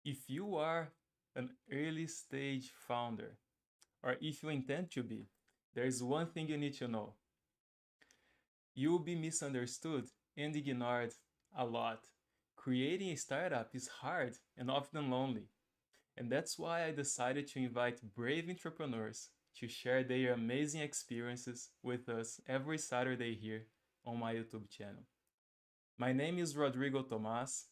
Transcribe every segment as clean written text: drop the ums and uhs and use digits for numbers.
If you are an early stage founder, or if you intend to be, there is one thing you need to know. You will be misunderstood and ignored a lot. Creating a startup is hard and often lonely. And that's why I decided to invite brave entrepreneurs to share their amazing experiences with us every Saturday here on my YouTube channel. My name is Rodrigo Tomaz.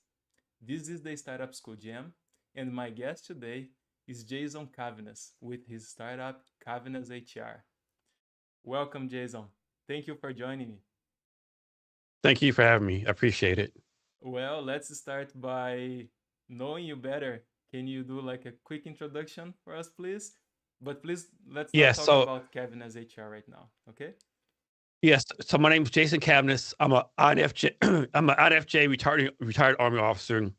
This is the Startup School Jam, and my guest today is Jason Cavinas with his startup Cavinas HR. Welcome, Jason. Thank you for joining me. Thank you for having me. I appreciate it. Well, let's start by knowing you better. Can you do like a quick introduction for us, please? But please, let's not Yes. talk So about Kevin as HR right now, okay? yes. So my name is Jason Cavness. I'm a INFJ. I'm an INFJ retired Army officer. The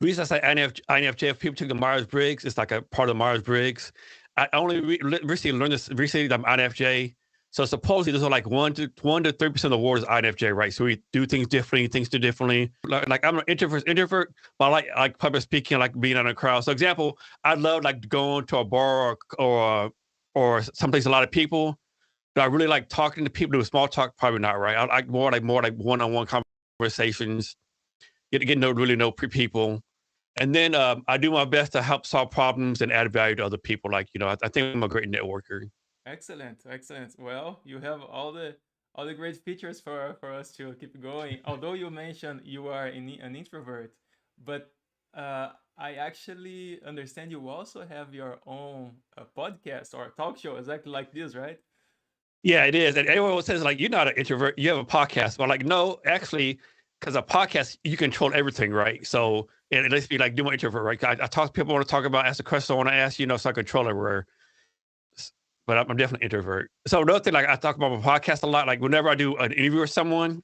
reason I say INFJ, if people took the Myers Briggs, it's like a part of the Myers Briggs. I only recently learned this recently that I'm INFJ. So supposedly there's like 1 to 3% of the world is INFJ, right? So we do things differently, things do differently. Like I'm an introvert, but I like public speaking, I like being in a crowd. So example, I love like going to a bar or someplace a lot of people. But I really like talking to people. Do small talk, probably not right. I like more like one-on-one conversations. Get to know really know people, and then I do my best to help solve problems and add value to other people. Like I think I'm a great networker. Excellent, excellent. Well, you have all the great features for us to keep going. Although you mentioned you are an introvert, but I actually understand you also have your own podcast or talk show exactly like this, right? Yeah, it is. And everyone always says like you're not an introvert, you have a podcast. But like no, actually, because a podcast you control everything, right? So it lets me like do my introvert, right? I talk to people I want to talk about, ask a question I want to ask, so I control everywhere. But I'm definitely an introvert. So another thing, like I talk about my podcast a lot. Like whenever I do an interview with someone,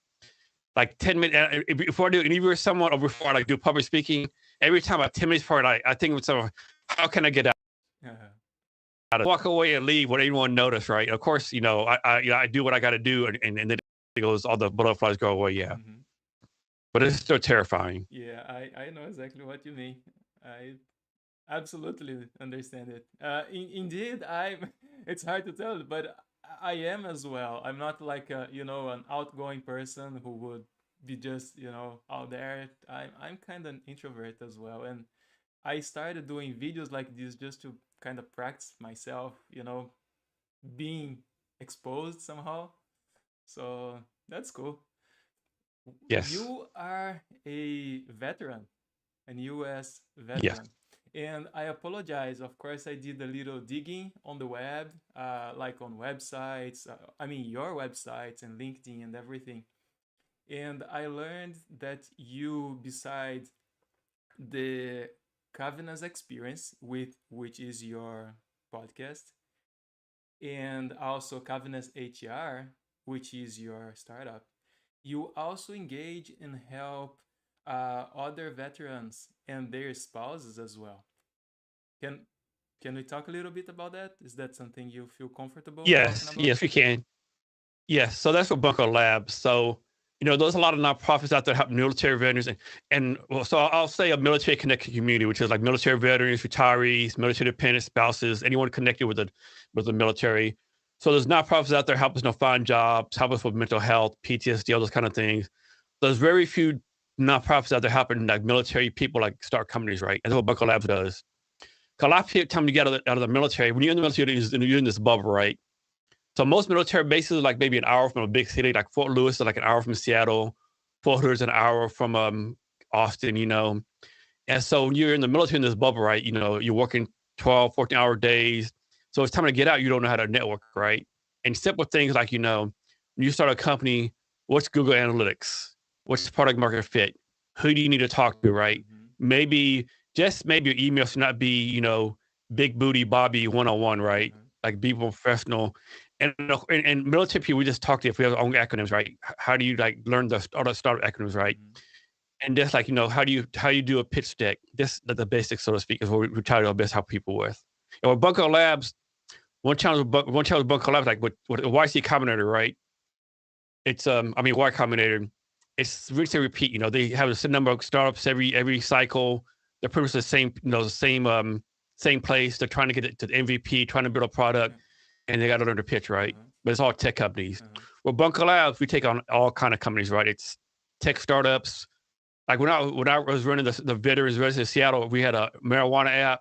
like 10 minutes before I do an interview with someone or before I like do public speaking, every time about 10 minutes before I think of someone, how can I get out of walk away and leave without anyone notice, right? Of course, I do what I got to do, and then it goes, all the butterflies go away, yeah. Mm-hmm. But it's still terrifying. Yeah, I know exactly what you mean. I absolutely understand it. Indeed, I'm. It's hard to tell, but I am as well. I'm not like an outgoing person who would be just out there. I'm kind of an introvert as well, and I started doing videos like this just to kind of practice myself. Being exposed somehow. So that's cool. Yes. You are a veteran, an US Yes. veteran. And I apologize. Of course, I did a little digging on the web, like on websites. I mean, your websites and LinkedIn and everything. And I learned that you, beside the Cavinas experience, with which is your podcast, and also Cavinas HR, which is your startup, you also engage and help other veterans and their spouses as well. Can can we talk a little bit about that? Is that something you feel comfortable talking Yes. about? Yes, we can. Yes. So that's what Bunker Labs. So, there's a lot of nonprofits out there help military veterans. And well, so I'll say a military connected community, which is like military veterans, retirees, military dependent spouses, anyone connected with the military. So there's nonprofits out there help us find jobs, help us with mental health, PTSD, all those kind of things. There's very few nonprofits out there helping like military people like start companies, right? And that's what Bunker Labs does. 'Cause a lot of people come together out of the military. When you're in the military, you're in this bubble, right? So most military bases are like maybe an hour from a big city, like Fort Lewis is like an hour from Seattle. Fort Hood is an hour from Austin. And so when you're in the military in this bubble, right? You're working 12, 14-hour days. So it's time to get out. You don't know how to network, right? And simple things like, when you start a company, what's Google Analytics? What's product market fit? Who do you need to talk to, right? Mm-hmm. Maybe, just maybe your email should not be, big booty Bobby 101, right? Uh-huh. Like be professional. And military people, we just talk to if we have our own acronyms, right? How do you like learn all the start acronyms, right? Mm-hmm. And just like, how you do a pitch deck, just the basics, so to speak, is what we try to our best help people with. And with Bunker Labs, one challenge with Bunker Labs, like with the YC Combinator, right? It's I mean Y Combinator, it's rinse and repeat. They have a certain number of startups every cycle. They're pretty much the same, same place. They're trying to get it to the MVP, trying to build a product, Yeah. and they got to learn the pitch, right? Uh-huh. But it's all tech companies. Uh-huh. Well, Bunker Labs, we take on all kind of companies, right? It's tech startups. Like when I was running the Veterans Residence in Seattle, we had a marijuana app,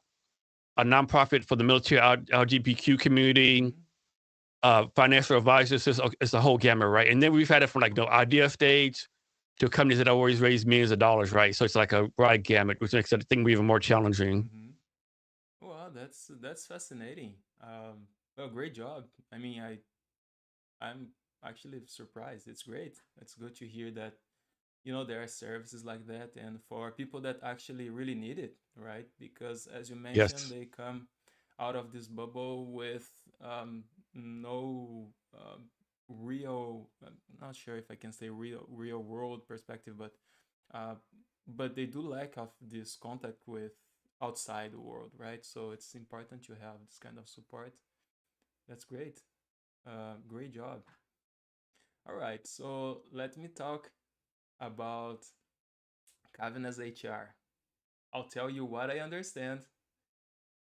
a nonprofit for the military LGBTQ community, Mm-hmm. financial advisors. It's a whole gamut, right? And then we've had it from like the idea stage to companies that always raise millions of dollars, right? So it's like a broad gamut, which makes the thing even more challenging. Mm-hmm. Well, that's fascinating. Well, great job. I mean, I'm actually surprised. It's great. It's good to hear that, there are services like that, and for people that actually really need it, right? Because as you mentioned, Yes. they come out of this bubble with no real, I'm not sure if I can say real world perspective, uh, but they do lack of this contact with outside the world, right? So it's important to have this kind of support. That's great. Great job. All right, so let me talk about Kavina's HR. I'll tell you what I understand.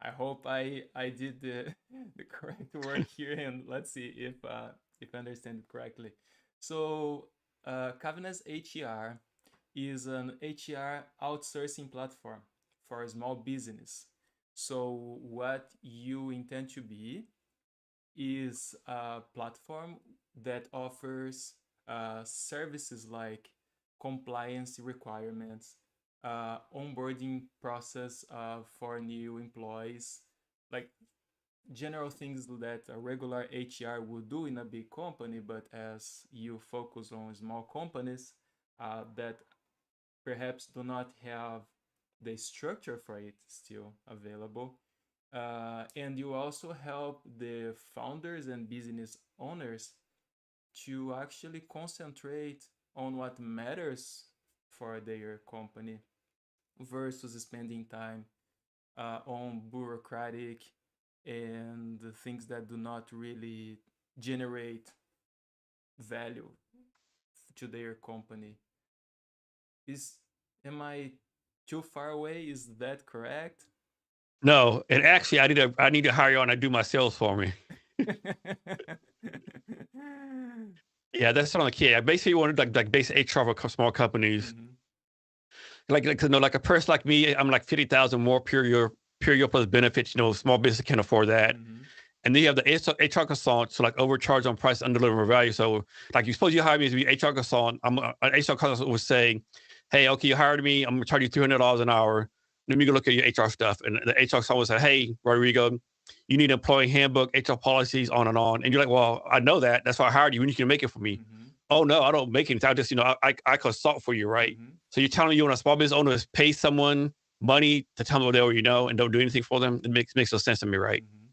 I hope I did the the correct work here, and let's see if I understand it correctly. So, Kavina's HR is an HR outsourcing platform for a small business. So, what you intend to be is a platform that offers services like compliance requirements, onboarding process for new employees, like general things that a regular HR would do in a big company, but as you focus on small companies that perhaps do not have the structure for it still available. And you also help the founders and business owners to actually concentrate on what matters for their company versus spending time on bureaucratic and the things that do not really generate value to their company. Is am I too far away? Is that correct? No, and actually, I need to hire you on to do my sales for me. Yeah, that's what I'm key. I basically wanted like base HR for small companies. Mm-hmm. Like a person like me, I'm like 50,000 more per year plus benefits. Small business can afford that. Mm-hmm. And then you have the HR consultant to like overcharge on price, undeliverable value. So like you suppose you hire me as be HR consultant. An HR consultant was saying, "Hey, okay, you hired me. I'm gonna charge you $300 an hour. Let me go look at your HR stuff." And the HR consultant would say, "Hey, Rodrigo, you need an employee handbook, HR policies, on and on." And you're like, "Well, I know that. That's why I hired you. And you can make it for me." Mm-hmm. Oh no, I don't make it. I just I consult for you, right? Mm-hmm. So you're telling me you want a small business owner to pay someone money to tell them what they already know and don't do anything for them? It makes no sense to me, right? Mm-hmm.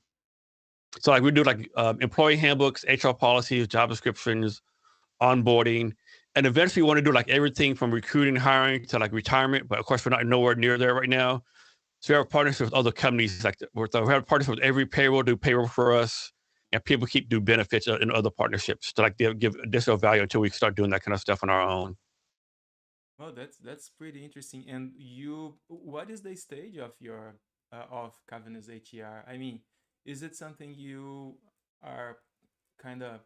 So like we do like employee handbooks, HR policies, job descriptions, onboarding, and eventually we want to do like everything from recruiting, hiring to like retirement. But of course, we're not nowhere near there right now. So we have partnerships with other companies we have partnerships with every payroll, do payroll for us, and people keep do benefits in other partnerships to like give additional value until we start doing that kind of stuff on our own. Well, that's pretty interesting. And what is the stage of your of Kavana's HER? I mean, is it something you are kind of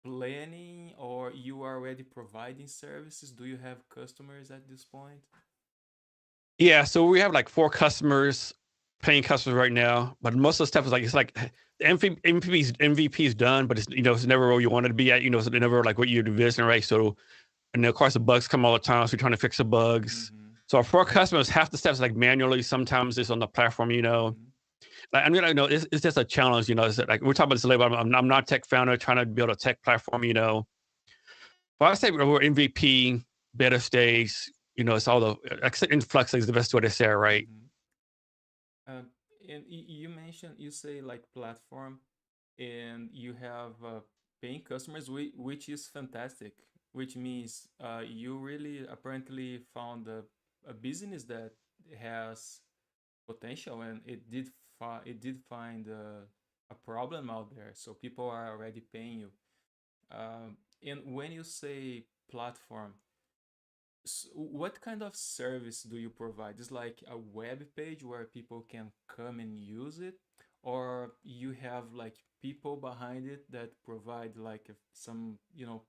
planning, or you are already providing services? Do you have customers at this point? Yeah, so we have like 4 customers, paying customers right now, but most of the stuff is like it's like the MVP is done, but it's never where you want it to be at. It's never like what you're envisioning, right? So and then of course the bugs come all the time, so we're trying to fix the bugs. Mm-hmm. So for our customers, half the steps like manually. Sometimes it's on the platform. Mm-hmm. Like, I mean, I know it's just a challenge. It's like we're talking about this later. But I'm not a tech founder trying to build a tech platform. But I say we're MVP, beta stage. It's all the influx is the best way to say it, right? Mm-hmm. Uh, and you mentioned, you say like platform, and you have paying customers, which is fantastic. Which means you really apparently found a business that has potential, and it did find a problem out there. So people are already paying you. And when you say platform, What kind of service do you provide? Is like a web page where people can come and use it, or you have like people behind it that provide like some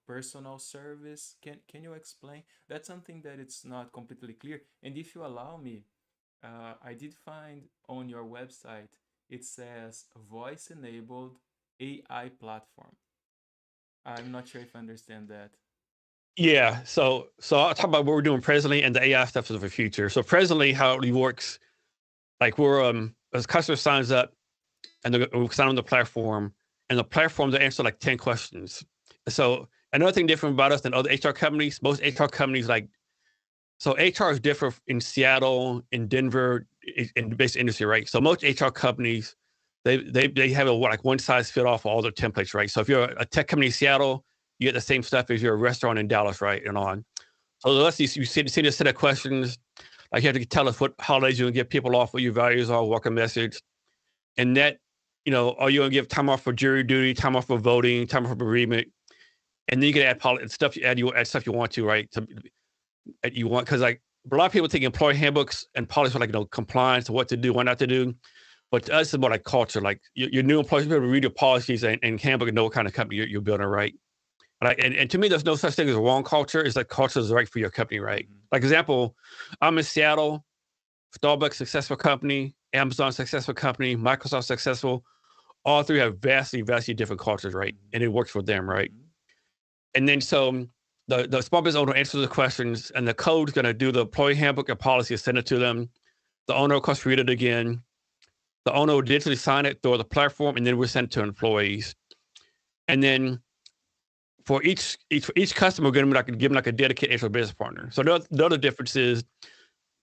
personal service? Can you explain? That's something that it's not completely clear. And if you allow me, I did find on your website it says voice enabled AI platform. I'm not sure if I understand that. Yeah. So I'll talk about what we're doing presently and the AI stuff is the future. So presently, how it works, like we're as a customer signs up and we sign on the platform, and the platform they answer like 10 questions. So another thing different about us than other HR companies, most HR companies like so HR is different in Seattle, in Denver, in the basic industry, right? So most HR companies, they have a like one size fit all for all their templates, right? So if you're a tech company in Seattle, you get the same stuff as you're a restaurant in Dallas, right? And on. So let's see, you see a set of questions, like you have to tell us what holidays you're gonna get people off, what your values are, welcome message, and that, are you gonna give time off for jury duty, time off for voting, time off for bereavement, and then you can add stuff you add stuff you want to, right? That you want because like a lot of people think employee handbooks and policies are like compliance, what to do, what not to do. But to us, it's more like culture. Like your new employees be able to read your policies and handbook and know what kind of company you're building, right? And to me, there's no such thing as a wrong culture. It's like culture is right for your company, right? Mm-hmm. Like example, I'm in Seattle, Starbucks successful company, Amazon successful company, Microsoft successful. All three have vastly different cultures, right? Mm-hmm. And it works for them, right? Mm-hmm. And then so the small business owner answers the questions, and the code's going to do the employee handbook and policy and send it to them. The owner, of course, read it again. The owner will digitally sign it through the platform, and then we send it to employees. And then for each customer, we're going to give them like a dedicated HR business partner. So the other difference is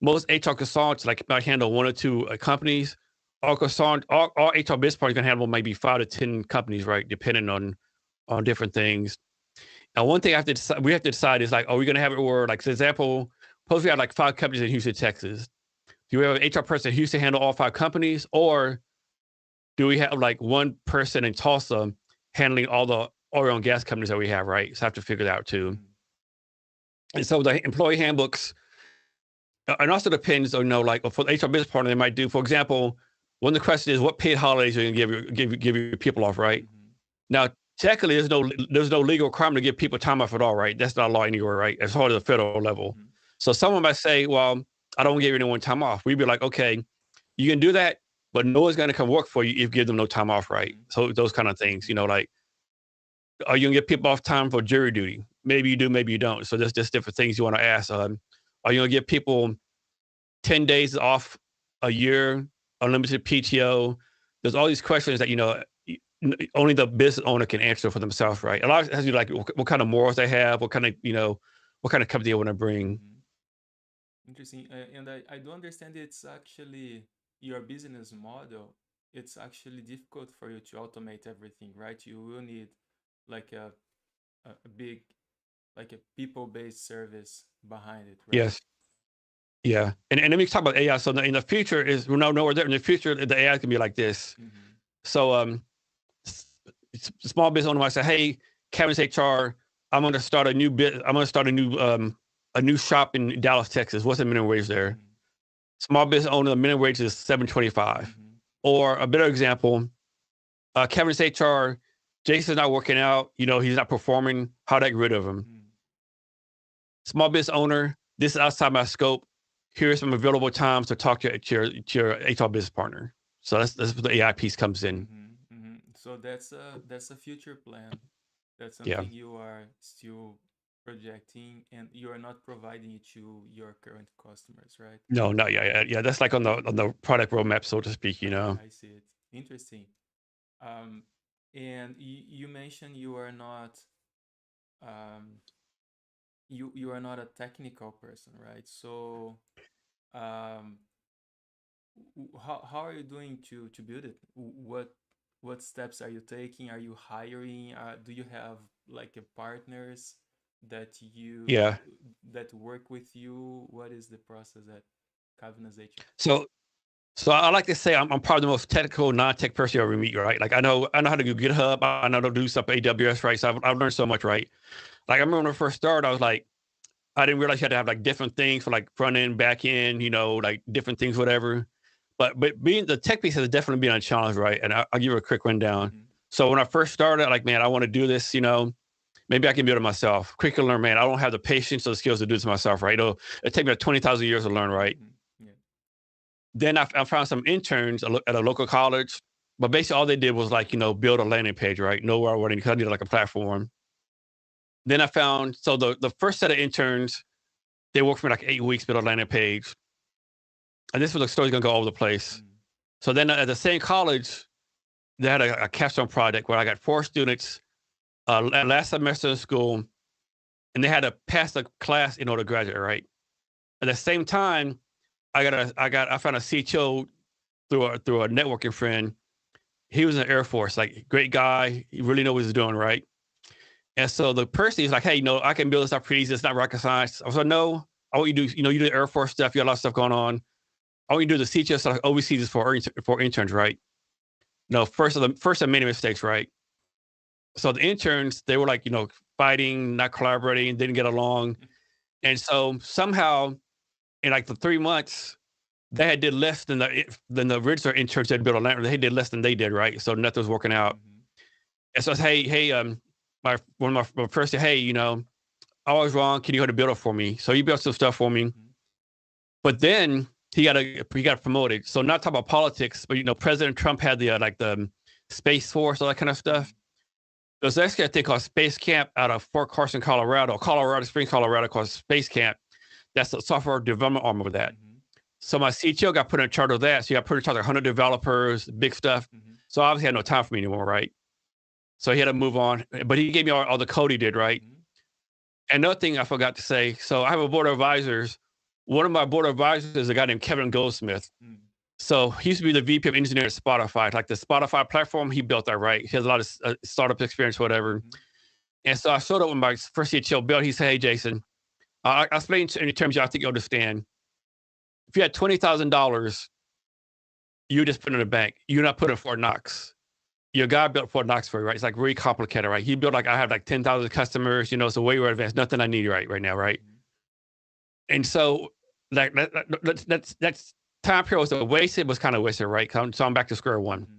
most HR consultants like might handle one or two companies. All HR business partners can handle maybe 5 to 10 companies, right? Depending on different things. Now, one thing we have to decide is like, are we going to have it where, like, for example, suppose we have like 5 companies in Houston, Texas. Do we have an HR person in Houston handle all 5 companies, or do we have like one person in Tulsa handling all the oil and gas companies that we have, right? So I have to figure that out too. Mm-hmm. And so the employee handbooks, and also depends on, like for the HR business partner, they might do, for example, one of the questions is what paid holidays are you going to give your people off, right? Mm-hmm. Now, technically, there's no legal requirement to give people time off at all, right? That's not law anywhere, right? As far as the federal level. Mm-hmm. So someone might say, "Well, I don't give anyone time off." We'd be like, "Okay, you can do that, but no one's going to come work for you if you give them no time off, right?" Mm-hmm. So those kind of things, Mm-hmm. like, are you going to get people off time for jury duty? Maybe you do, maybe you don't. So there's just different things you want to ask. Are you going to give people 10 days off a year, unlimited PTO? There's all these questions that only the business owner can answer for themselves, right? A lot of it has to do like what kind of morals they have, what kind of what kind of company they want to bring. Mm-hmm. Interesting. And I do understand it's actually your business model. It's actually difficult for you to automate everything, right? You will need like a big, like a people-based service behind it, right? Yes, yeah, and then we talk about AI. So in the future is we're nowhere there. In the future, the AI can be like this. Mm-hmm. So small business owner might say, "Hey, Kevin's HR, I'm going to start a new bit. I'm going to start a new shop in Dallas, Texas. What's the minimum wage there?" Mm-hmm. Small business owner, the minimum wage is $7.25. Mm-hmm. Or a better example, Kevin's HR, Jason's not working out. He's not performing. How do I get rid of him? Mm-hmm. Small business owner, this is outside my scope. Here's some available times to talk to your HR business partner. So that's where the AI piece comes in. Mm-hmm. Mm-hmm. So that's a future plan. That's Yeah. something you are still projecting, and you are not providing it to your current customers, right? No, not yet. Yeah, that's like on the product roadmap, so to speak. I see it. Interesting. Um, and you mentioned you are not um, you are not a technical person, right? So um, how are you doing to build it? What steps are you taking? Are you hiring? Do you have like a partners that you Yeah. that work with you? What is the process at Cabinet HR? So so I like to say I'm probably the most technical non-tech person you ever meet, right? Like I know how to do GitHub. I know how to do stuff AWS, right? So I've learned so much, right? Like I remember when I first started, I was like, I didn't realize you had to have like different things for like front end, back end, like different things, whatever. But being the tech piece has definitely been a challenge, right? And I'll give you a quick rundown. Mm-hmm. So when I first started, like, man, I want to do this, maybe I can build it myself. Quick to learn, man. I don't have the patience or the skills to do this myself, right? It take me like 20,000 years to learn, right? Mm-hmm. Yeah. Then I found some interns at a local college, but basically all they did was like, build a landing page, right? Know where I wanted because I needed like a platform. Then I found, so the first set of interns, they worked for me like 8 weeks, build a landing page. And this was the story's gonna go all over the place. Mm-hmm. So then at the same college, they had a capstone project where I got 4 students last semester in school, and they had to pass the class in order to graduate, right? At the same time, I found a CTO through a networking friend. He was in the Air Force, like great guy. He really knew what he was doing, right? And so the person is like, hey, I can build this up pretty easy. It's not rocket science. I was like, no, I want you to do, you do the Air Force stuff. You got a lot of stuff going on. I want you to do the CTO stuff overseas for interns, right? No, first of many mistakes, right? So the interns, they were like, fighting, not collaborating, didn't get along. And so somehow in like the 3 months, they had did less than the original interns that built a land. They did less than they did, right? So nothing was working out. Mm-hmm. And so I said, hey, one of my first said, hey, I was wrong. Can you go to build it for me? So he built some stuff for me. Mm-hmm. But then he got promoted. So not talking about politics, but President Trump had the Space Force, all that kind of stuff. There's actually a thing called Space Camp out of Fort Carson, Colorado Springs, Colorado, called Space Camp. That's the software development arm of that. Mm-hmm. So my CTO got put in charge of that. So he got put in charge of 100 developers, big stuff. Mm-hmm. So obviously he had no time for me anymore, right? So he had to move on. But he gave me all the code he did, right? Mm-hmm. Another thing I forgot to say. So I have a board of advisors. One of my board of advisors is a guy named Kevin Goldsmith. Mm-hmm. So he used to be the VP of engineering at Spotify. Like the Spotify platform, he built that, right? He has a lot of startup experience, whatever. Mm-hmm. And so I showed up with my first CTO build. He said, hey, Jason, I explained in terms you I think you understand. If you had $20,000, you just put it in the bank. You're not putting Fort Knox. Your guy built Fort Knox for you, right? It's like really complicated, right? He built I have like 10,000 customers, it's a way more advanced. Nothing I need right now, right? Mm-hmm. And so like that's time period was wasted, was kind of wasted, right? So I'm back to square one. Mm-hmm.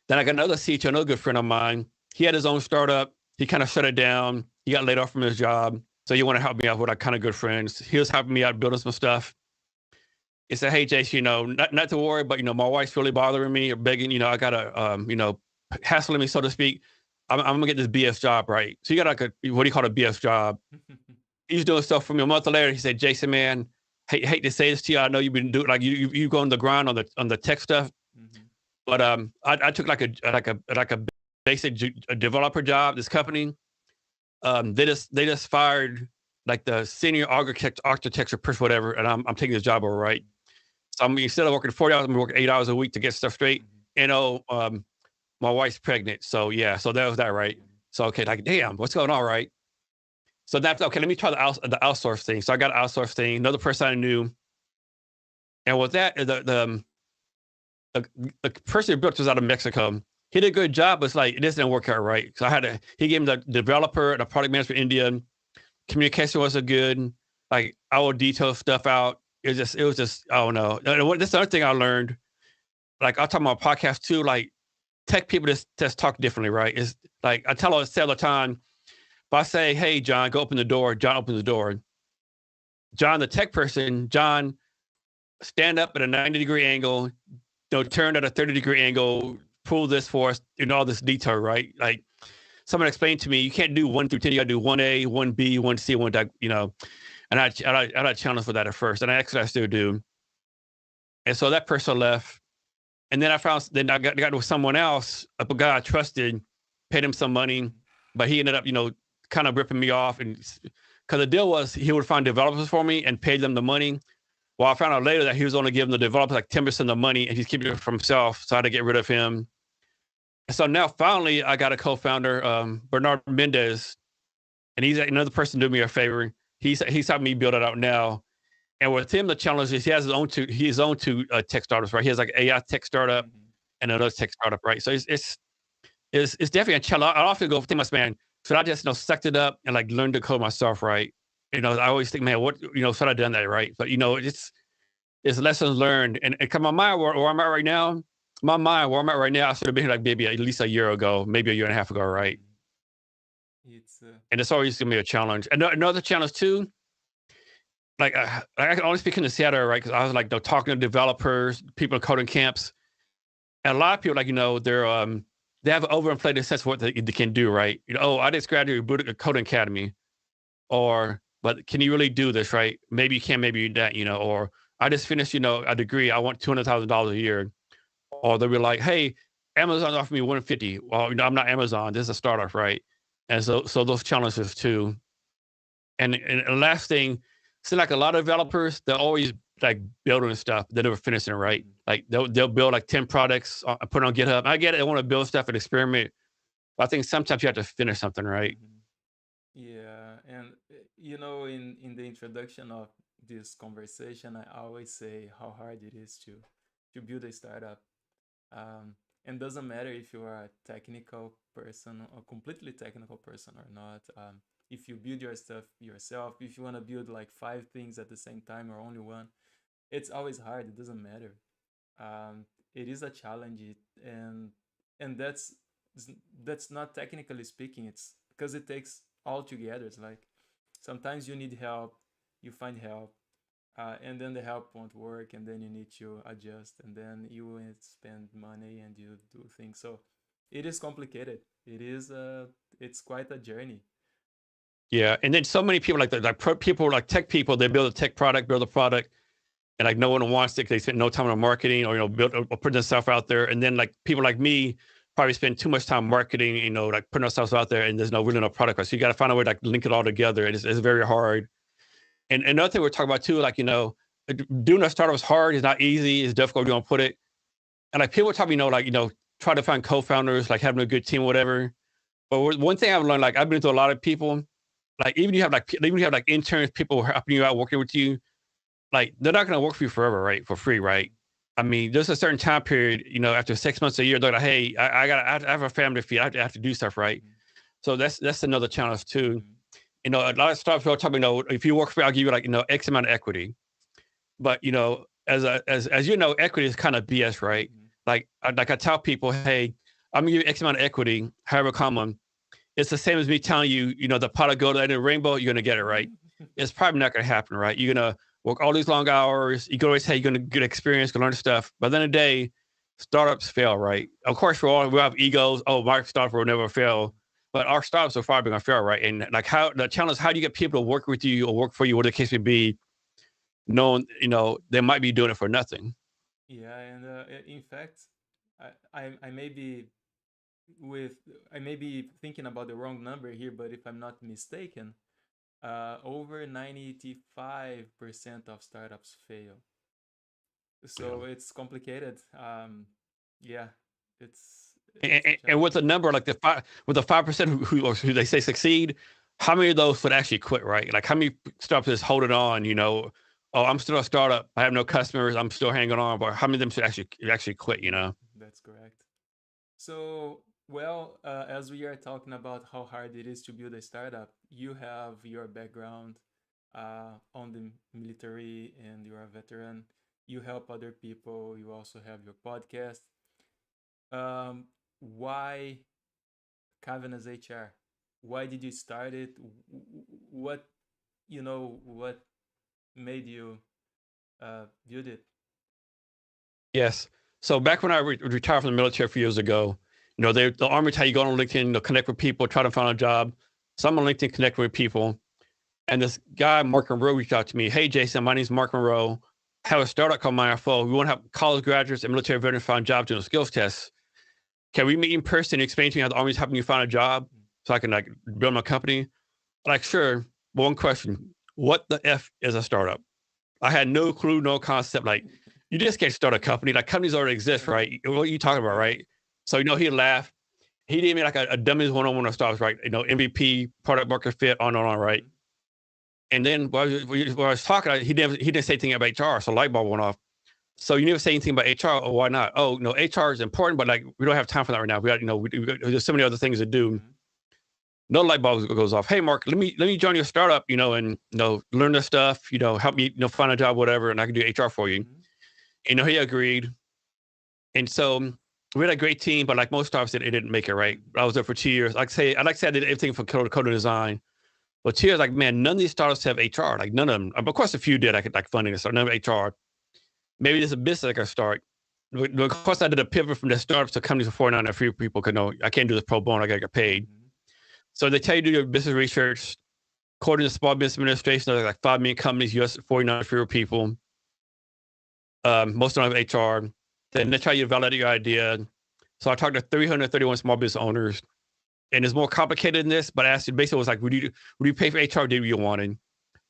Then I got another CTO, another good friend of mine. He had his own startup. He kind of shut it down. He got laid off from his job. So you want to help me out with our kind of good friends. He was helping me out building some stuff. He said, hey, Jace, not to worry, but, my wife's really bothering me or begging, I got to, hassling me, so to speak. I'm going to get this BS job, right? So you got what do you call a BS job? He's doing stuff for me. A month later, he said, Jason, man, hate to say this to you. I know you've been doing, like, you go on the grind on the tech stuff. Mm-hmm. But I took like a basic developer job. This company, they just fired like the senior architecture person, whatever, and I'm taking this job over, right? So instead of working 40 hours, I'm working 8 hours a week to get stuff straight. Mm-hmm. My wife's pregnant, so yeah, so that was that, right? So okay, like damn, what's going on, right? So that's okay. Let me try the outsource thing. So I got an outsource thing. Another person I knew, and with that, the person who built was out of Mexico. He did a good job, but it's like, it just didn't work out right. So he gave me the developer, the product manager for India. Communication wasn't good. Like, I would detail stuff out. It was just, I don't know. That's the other thing I learned. Like, I'll talk about podcasts too. Like, tech people just talk differently, right? It's like, I tell all the time, if I say, hey, John, go open the door, John opens the door. John, the tech person, John, stand up at a 90-degree angle, turn at a 30-degree angle, pull this for us, all this detail, right? Like, someone explained to me, you can't do 1 through 10, you gotta do 1A, 1B, 1C, 1 D, and I had challenged for that at first, and actually I still do. And so that person left, and then I got with someone else, a guy I trusted, paid him some money, but he ended up, kind of ripping me off, and because the deal was he would find developers for me and pay them the money. Well, I found out later that he was only giving the developers like 10% of the money, and he's keeping it for himself. So I had to get rid of him. So now finally I got a co-founder, Bernard Mendez, and he's another person doing me a favor. He's helping me build it out now. And with him, the challenge is he has his own two tech startups, right? He has like an AI tech startup and another tech startup, right? So it's definitely a challenge. I often go think, man, should I just sucked it up and like learn to code myself, right? I always think, man, what, should I have done that right? But it's lessons learned. And come my mind where I'm at right now, my mind where I'm at right now, I should have been here like maybe at least a year ago, maybe a year and a half ago, right? Mhm. It's And it's always gonna be a challenge. And another challenge too, like I can only speak in the Seattle, right? Because I was like talking to developers, people in coding camps, and a lot of people like they have an overinflated sense of what they can do, right? Oh, I just graduated coding academy, or but can you really do this, right? Maybe you can, maybe you don't, or I just finished, a degree. I want $200,000 a year, or they'll be like, hey, Amazon offered me 150. Well, I'm not Amazon. This is a startup, right? And so those challenges too. And the last thing, see, like a lot of developers, they're always like building stuff. They never finishing it, right? Mhm. Like they'll build like 10 products, put it on GitHub. I get it. They want to build stuff and experiment. But I think sometimes you have to finish something, right? Mhm. Yeah, and in the introduction of this conversation, I always say how hard it is to build a startup. Um, and doesn't matter if you are a technical person or completely technical person or not. If you build your stuff yourself, if you want to build like five things at the same time or only one, it's always hard. It doesn't matter. Um, it is a challenge, and and that's not technically speaking. It's because it takes all together. It's like sometimes you need help, you find help, and then the help won't work, and then you need to adjust, and then you will spend money and you do things. So it is complicated. It's quite a journey. Yeah. And then so many people people like tech people, they build a tech product, build a product, and like no one wants it. They spend no time on marketing or build or put themselves out there. And then like people like me probably spend too much time marketing, like putting ourselves out there, and there's no really no product. So you got to find a way to like link it all together. And it's very hard. And another thing we're talking about too, like doing a startup is hard. It's not easy. It's difficult. You don't put it. And like people tell me, try to find co-founders, like having a good team, or whatever. But one thing I've learned, like I've been to a lot of people, like even you have like interns, people helping you out, working with you, like they're not going to work for you forever, right? For free, right? I mean, there's a certain time period, after 6 months, a year, they're like, hey, I have a family to feed. I have to do stuff, right? Mm-hmm. So that's another challenge too. Mm-hmm. A lot of stuff people talking, if you work for me, I'll give you like, X amount of equity. But as you know, equity is kind of BS, right? Mm-hmm. Like I tell people, hey, I'm gonna give you X amount of equity, however common. It's the same as me telling you, the pot of gold at the rainbow, you're gonna get it, right? It's probably not gonna happen, right? You're gonna work all these long hours. You can always say you're gonna get experience, gonna learn stuff. But then the day, startups fail, right? Of course, we have egos. Oh, my startup will never fail. But our startups are probably gonna fail, right? And like how the challenge is, how do you get people to work with you or work for you, whatever the case may be, knowing they might be doing it for nothing. Yeah, and in fact, I may be with I may be thinking about the wrong number here, but if I'm not mistaken, over 95% of startups fail. Yeah. So it's complicated. Yeah, it's a And with challenge. a number like with the 5% who they say succeed, how many of those would actually quit, right? Like how many startups is holding on, oh, I'm still a startup, I have no customers, I'm still hanging on, but how many of them should actually quit, Yeah, that's correct. So, well, as we are talking about how hard it is to build a startup, you have your background on the military and you're a veteran. You help other people. You also have your podcast. Why Cavanagh HR? Why did you start it? What what made you build it? Yes. So back when I retired from the military a few years ago, the Army tell you go on LinkedIn, connect with people, try to find a job. So I'm on LinkedIn connecting with people. And this guy, Mark Monroe, reached out to me. Hey, Jason, my name's Mark Monroe. I have a startup called MyFO. We want to help college graduates and military veterans find jobs doing skills tests. Can we meet in person and explain to me how the Army's helping you find a job so I can like build my company? Like, sure. One question. What the F is a startup? I had no clue, no concept. Like, you just can't start a company. Like, companies already exist, right? What are you talking about, Yeah. right? So, he laughed. He did me like a dummies one-on-one startups, right? MVP, product market fit, on and on, right? Mm-hmm. And then while I was talking, he didn't say anything about HR, so light bulb went off. So you never say anything about HR. Oh, why not? Oh, no, HR is important, but like we don't have time for that right now. We got, there's so many other things to do. Mm-hmm. no light bulb goes off. Hey, Mark, let me join your startup, and learn this stuff, help me, find a job, whatever, and I can do HR for you. Mm-hmm. He agreed, and so we had a great team, but like most startups, it didn't make it right. Mm-hmm. I was there for 2 years. I did everything from code design. But 2 years, like, man, none of these startups have HR. Like, none of them. Of course, a few did. I could like funding and stuff. None of HR. Maybe there's a business I could start. But of course, I did a pivot from the startups to companies for 49 and few people could know I can't do this pro bono. I got to get paid. Mm-hmm. So they tell you to do your business research. According to Small Business Administration, there's like 5 million companies, US 49 fewer people. Most of them have HR. Then they try you to validate your idea. So I talked to 331 small business owners, and it's more complicated than this. But I asked you, basically, it was like, would you pay for HR? Do you wanted?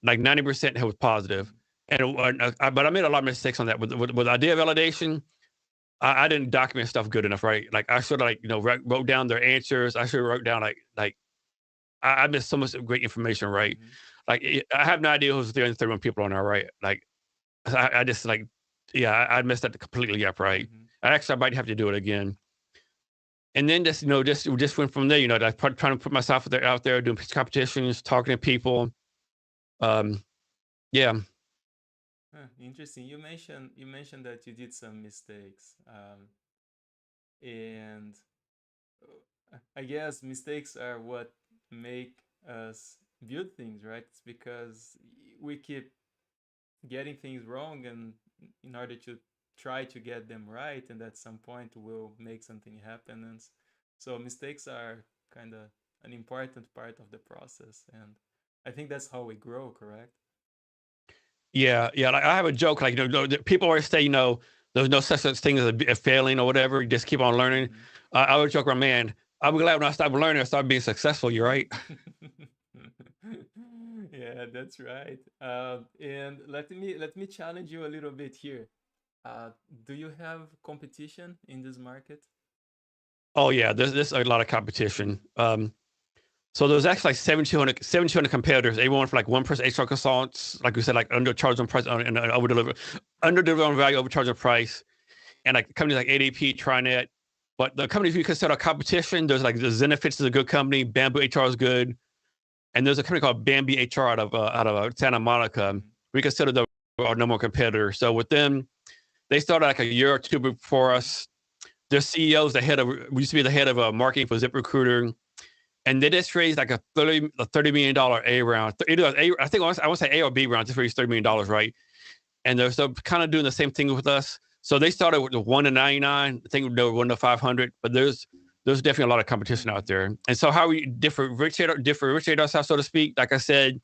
Like 90% was positive. But I made a lot of mistakes on that with idea validation. I didn't document stuff good enough, right? Like I should have wrote down their answers. I should have wrote down like I missed so much great information, right? Mm-hmm. Like I have no idea who's 331 people on there, right? Like I just like, yeah, I messed that completely up, right? Mm-hmm. I might have to do it again. And then just went from there, like trying to put myself out there, doing competitions, talking to people. Um, yeah. Interesting. You mentioned that you did some mistakes, and I guess mistakes are what make us build things, right? It's because we keep getting things wrong, and in order to try to get them right, and at some point we'll make something happen. And so mistakes are kind of an important part of the process, and I think that's how we grow, correct? Yeah, yeah. Like I have a joke, like people always say, there's no such thing as a failing or whatever. You just keep on learning. Mm-hmm. I always joke around, man. I'm glad when I stopped learning, I started being successful. You're right. Yeah, that's right. And let me challenge you a little bit here. Uh, do you have competition in this market? Oh yeah, there's a lot of competition. So there's actually like 1,700 competitors. Everyone for like one person HR consultants, like we said, like undercharge on price and under deliver on value, overcharge on price, and like companies like ADP, TriNet. But the companies we consider competition, there's like the Zenefits is a good company, Bamboo HR is good, and there's a company called Bambi HR out of Santa Monica. Mm-hmm. We consider them our number one competitor. So with them, they started like a year or two before Mm-hmm. us. Their CEOs, we used to be the head of marketing for ZipRecruiter, and they just raised like a $30 million A round. Either I think I want to say A or B round, just raised $30 million, right? And they're so kind of doing the same thing with us. So they started with the 1 to 99. I think they were 1 to 500, but there's definitely a lot of competition Mm-hmm. out there. And so how we differentiate ourselves, so to speak. Like I said,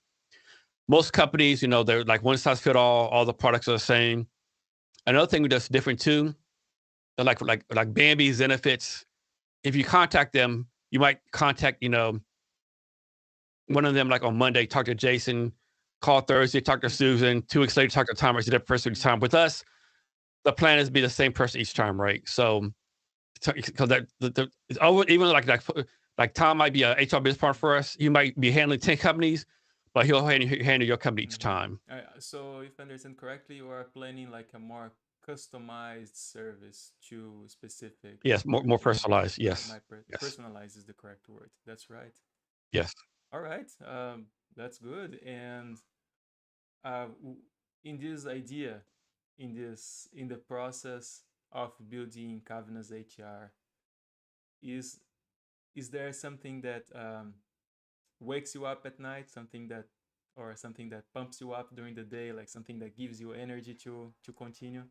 most companies, they're like one size fit all the products are the same. Another thing that's different too, they're like Bambi, Zenefits. If you contact them, you might contact, one of them like on Monday, talk to Jason, call Thursday, talk to Susan, 2 weeks later, talk to Tom, or that person each time. With us, the plan is to be the same person each time, right? So, because it's over, even like Tom might be a HR business partner for us. He might be handling 10 companies, but he'll handle your company each Mm-hmm. time. So, if I understand correctly, you are planning like a more customized service to specific. Yes, more Yeah, personalized. Yes, yes, personalized is the correct word. That's right. yes. All right, that's good. And in this idea, in the process of building Kavna's HR, is is there something that wakes you up at night, something that pumps you up during the day, like something that gives you energy to continue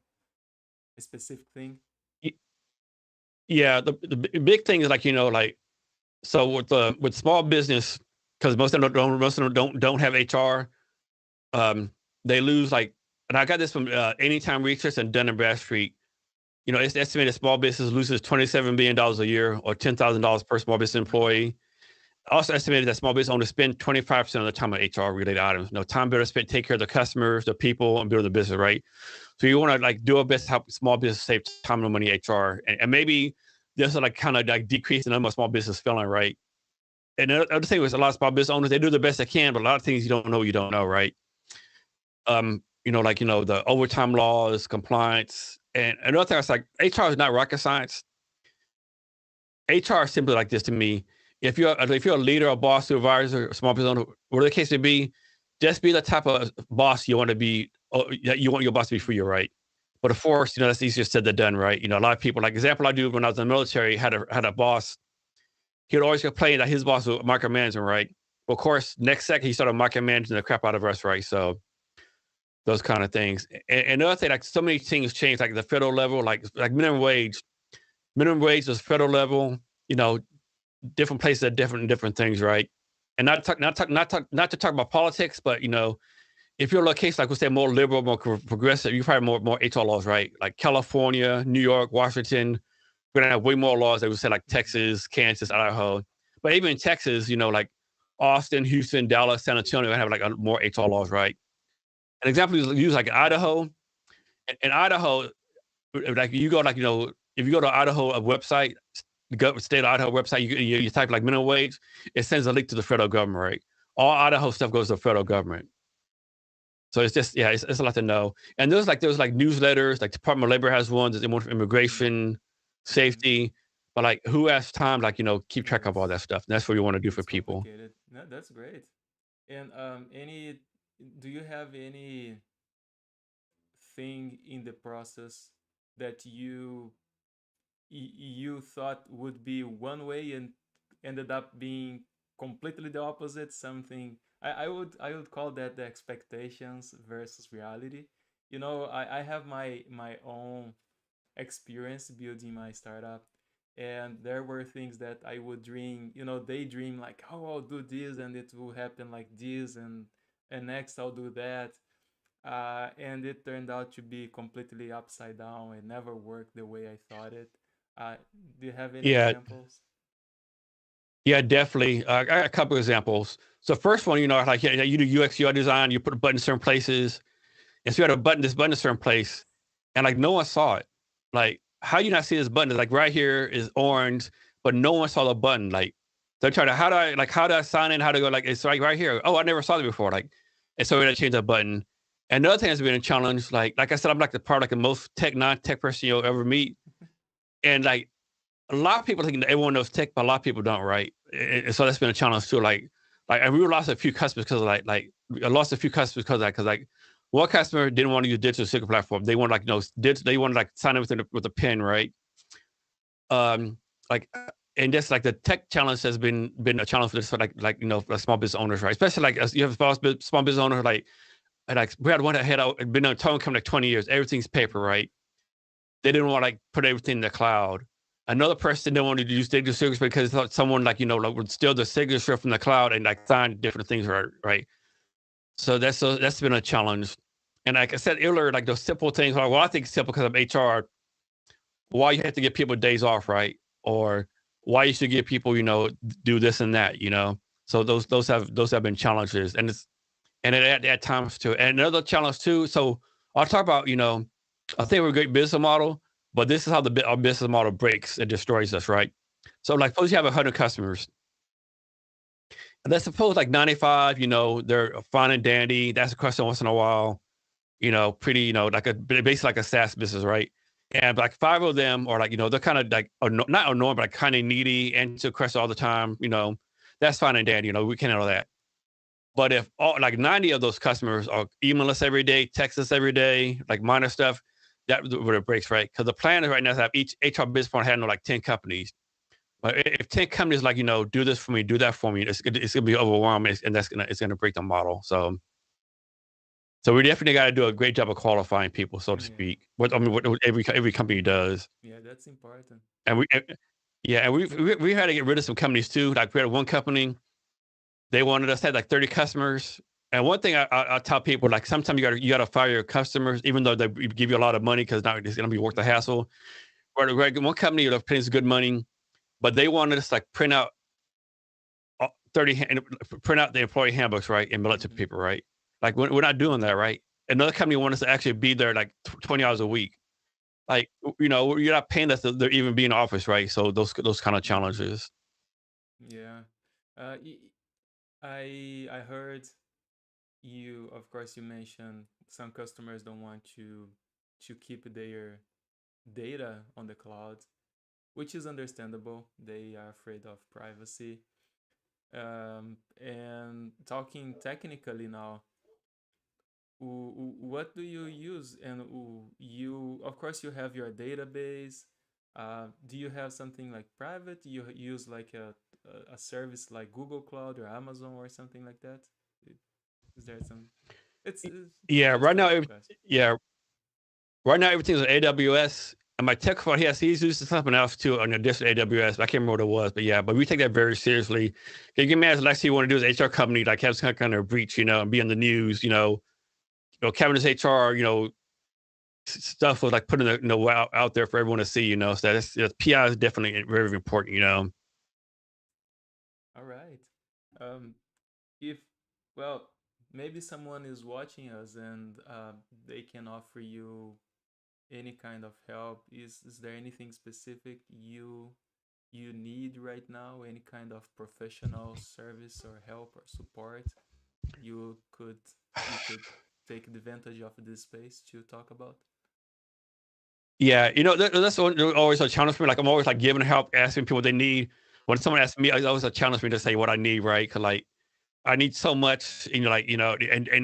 a specific thing? Yeah, the big thing is like so with small business, because most of them don't have HR. Um, they lose like, and I got this from Anytime Research and Dun and Bradstreet. It's estimated small business loses $27 billion a year, or $10,000 per small business Mm-hmm. employee. Also estimated that small business owners spend 25% of the time on HR related items. Time better spent take care of the customers, the people, and build the business, right? So you want to like do our best to help small business save time and money HR, and maybe there's like kind of like decrease the number of small business failing, right? And the other thing was a lot of small business owners, they do the best they can, but a lot of things you don't know, right? The overtime laws, compliance, and another thing is like HR is not rocket science. HR is simply like this to me. if you're a leader, a boss, supervisor, a small business owner, whatever the case may be, just be the type of boss you want to be. You want your boss to be for you, right? But of course, that's easier said than done, right? A lot of people, like example I do when I was in the military, had a boss. He would always complain that his boss was micromanaging, right? But of course, next second he started micromanaging the crap out of us, right? So those kind of things. And another thing, like so many things change, like the federal level, like minimum wage. Minimum wage is federal level. You know, different places are different things, right? And not to talk about politics, but if you're a location like we say more liberal, more progressive, you probably more HR laws, right? Like California, New York, Washington, we're gonna have way more laws that we say like Mm-hmm. Texas, Kansas, Idaho. But even in Texas, like Austin, Houston, Dallas, San Antonio, have like more HR laws, right? An example is use like Idaho. In Idaho, like you go like if you go to Idaho a website, the state of Idaho website, you type like minimum wage, it sends a link to the federal government, right? All Idaho stuff goes to the federal government. So it's just it's a lot to know. And there's like newsletters, like Department of Labor has one, there's one for Mm-hmm. immigration, Mm-hmm. safety, but like who has time, like keep Yeah, track of all that stuff. And that's what you want to do for it's people. complicated. No, that's great. And any, do you have any thing in the process that you thought would be one way and ended up being completely the opposite? Something I would call that the expectations versus reality. I have my own experience building my startup, and there were things that I would dream, daydream, like, oh, I'll do this and it will happen like this, and next I'll do that. And it turned out to be completely upside down and never worked the way I thought it. uh, do you have any Yeah, examples? yeah, definitely. I got a couple examples. So first one, like you do UX UI design, you put a button in certain places, and so you had this button in a certain place, and like no one saw it. Like, how you not see this button? It's like right here is orange, but no one saw the button. Like, they're trying to how do I sign in? How to go? Like, it's like right here. Oh, I never saw it before. Like, and so we had to change that button. And another thing that's been a challenge, like I said, I'm like the part like the most non-tech person you'll ever meet, and like a lot of people think everyone knows tech, but a lot of people don't, right? And so that's been a challenge too. And we lost a few customers because of I lost a few customers because of that. Because like one customer didn't want to use digital signature platform. They wanted they wanted like sign in with a pen, right? Um, like and just like the tech challenge has been a challenge for this for like small business owners, right? Especially like as you have small business owners like we had one that had been on tone company like 20 years. Everything's paper, Mm-hmm. right? They didn't want to like put everything in the cloud. Another person didn't want to use digital signatures because they thought someone like would steal the signature from the cloud and like sign different things, right? So that's been a challenge. And like I said earlier, like those simple things, well, I think it's simple because of HR, why you have to give people days off, right? Or why you should give people, do this and that. So those have been challenges, and at times too. And another challenge too. So I'll talk about, I think we're a great business model, but this is how our business model breaks and destroys us, right? So like suppose you have 100 customers. And let's suppose like 95, they're fine and dandy. That's a question once in a while, pretty, like basically like a SaaS business, right? And like five of them are like, they're kind of like, not annoying, but like kind of needy, answer questions all the time, that's fine and dandy, we can handle that. But if all like 90 of those customers are email us every day, text us every day, like minor stuff, that where it breaks, right? Because the plan is right now to have each HR business partner handle like 10 companies. But if 10 companies like, do this for me, do that for me, it's gonna be overwhelming, and it's gonna break the model. So we definitely got to do a great job of qualifying people, so to Yeah, speak. What every company does, yeah, that's important. and yeah, and we had to get rid of some companies too. Like we had one company, they wanted us to have like 30 customers. And one thing I tell people, like sometimes you gotta fire your customers, even though they give you a lot of money because now it's gonna be worth the Mm-hmm. hassle. But one company that pays good money, but they wanted us to like print out 30 print out the employee handbooks, right, and mail it to Mm-hmm. people, right? Like we're not doing that, right? Another company wanted us to actually be there like 20 hours a week. Like you're not paying us to even be in office, right? So those kind of Mm-hmm. challenges. Yeah. uh, y- I heard you, of course, you mentioned some customers don't want to keep their data on the cloud. which is understandable. They are afraid of privacy. And talking technically now, what do you use? And you, of course, you have your database. Do you have something like private? Do you use like a service like Google Cloud or Amazon or something like that? Is there some? It's Yeah, just right a now, question. yeah, right now everything's on AWS. And my tech fund, he's using something else too on addition to AWS. I can't remember what it was, but yeah, but we take that very seriously. You can imagine, last thing you want to do is HR company like have some kind of breach, and be on the news. Kevin's HR, stuff was like putting it, out there for everyone to see. So PI is definitely very important. All right. Um, if well, maybe someone is watching us and they can offer you any kind of help. Is there anything specific you need right now? Any kind of professional service or help or support you could you could take advantage of this space to talk about? Yeah, that's always a challenge for me. Like I'm always like giving help, asking people what they need. When someone asks me, it's always a challenge for me to say what I need, right? Because like I need so much, and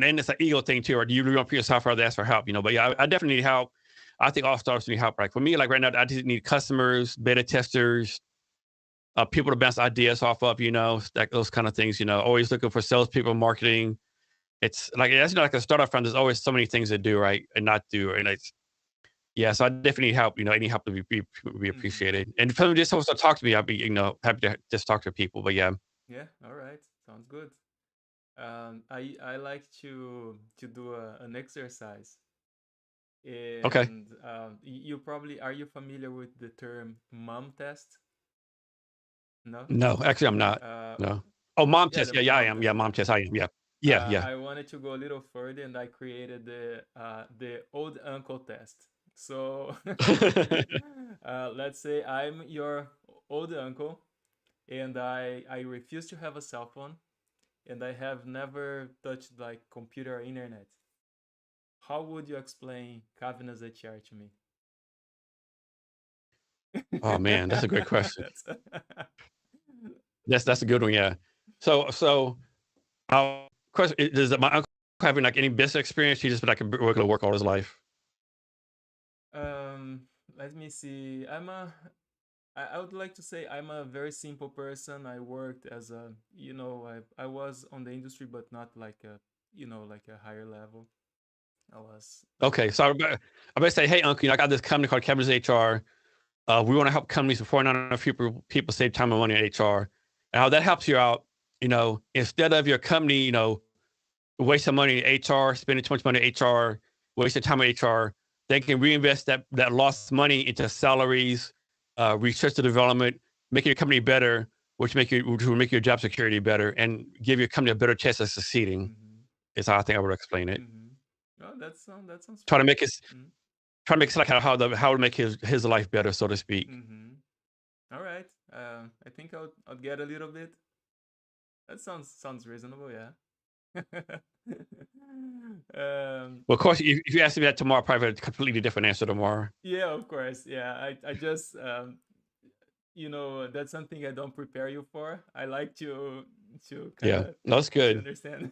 then it's an ego thing too. Or do you really want to put yourself out there ask for help? But yeah, I definitely need help. I think all startups need help. Like for me, like right now, I just need customers, beta testers, people to bounce ideas off of. Like those kind of things. Always looking for salespeople, marketing. It's like that's like a startup fund. There's always so many things to do, right, and not do, and it's yeah. So I definitely need help. Any help to be Mm-hmm. appreciated. And if someone just wants to talk to me, I'd be happy to just talk to people. But yeah, Yeah, all right. Sounds good. I like to do an exercise, okay. and you probably are you familiar with the term mom test? No. No, actually, I'm not. Uh, No. Oh, mom yeah, test. the Yeah, yeah, I mom am. Yeah, test. mom Yeah. test. I am. Yeah, yeah, yeah. I wanted to go a little further, and I created the old uncle test. So let's say I'm your old uncle, and I refuse to have a cell phone, and I have never touched like computer or internet. How would you explain Kavina's HR to me? Oh man, that's a great question. That's That's a good one. Yeah. So, question does my uncle having like any business experience? He just been like a regular work all his life. um. Let me see. I would like to say I'm a very simple person. I worked as a, I was on the industry, but not like a, like a higher level. I was like Okay, a, so I better say, hey, uncle, I got this company called Kevin's HR. We want to help companies with 400 people save time and money in HR. And how that helps you out, instead of your company, wasting money in HR, spending too much money in HR, wasting time in HR, they can reinvest that lost money into salaries, research and development, making your company better, which will make your job security better and give your company a better chance of succeeding. mm-hmm, Is how I think I would explain it. mm-hmm. Oh, that sounds Try to fair. make it try to make it like how to make his life better, so to speak. Mm-hmm. All right. I think I'll get a little bit. That sounds reasonable. Yeah. Well, of course, if you ask me that tomorrow, I'll probably have a completely different answer tomorrow. yeah, of course. Yeah. I just that's something I don't prepare you for. I like to kind Yeah, of no, that's to good. understand